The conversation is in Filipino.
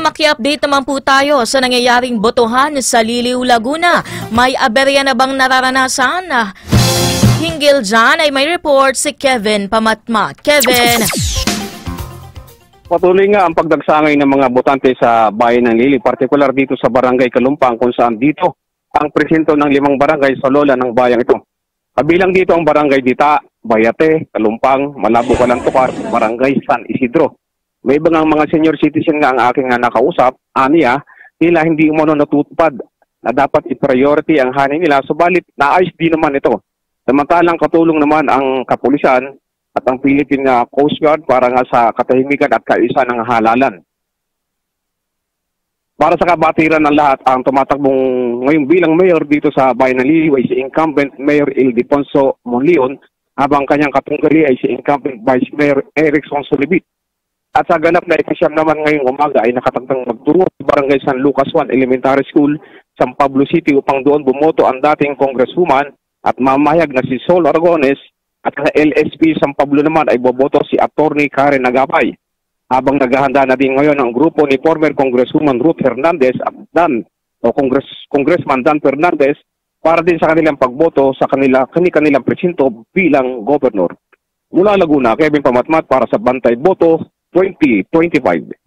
maki-update naman po tayo sa nangyayaring botohan sa Liliw, Laguna. May aberya na bang nararanasan? Hinggil dyan ay may report si Kevin Pamatmat. Kevin! Patuloy nga ang pagdagsangay ng mga botante sa bayan ng Liliw, partikular dito sa Barangay Kalumpang kung saan dito ang presinto ng 5 barangay sa lola ng bayang ito. Kabilang dito ang Barangay Dita, Bayate, Kalumpang, Malabo, Kalantukar, Barangay San Isidro. May ibang mga senior citizen nga ang aking nakausap, aniya, nila hindi umano natutupad na dapat i-priority ang hanin nila, subalit naayos din naman ito. Samantalang katulong naman ang kapulisan at ang Philippine Coast Guard para nga sa katahimikan at kaisa ng halalan. Para sa kabatiran ng lahat, ang tumatakbong ngayong bilang mayor dito sa bayan ng Liliw ay si incumbent Mayor Ildefonso Monleon, habang kanyang katunggali ay si incumbent Vice Mayor Erickson Solibit. At sa ganap na ikasyam naman ngayong umaga ay nakatagtang magtungo sa Barangay San Lucas 1 Elementary School, San Pablo City upang doon bumoto ang dating congresswoman at mamayag na si Sol Aragones, at sa LSP San Pablo naman ay boboto si Attorney Karen Agapay. Habang naghahanda na din ngayon ang grupo ni former Congresswoman Ruth Hernandez at Congressman Dan Fernandez para din sa kanilang pagboto sa kanilang presinto bilang gobernador. Mula Laguna, Kevin Pamatmat para sa Bantay Boto 2025.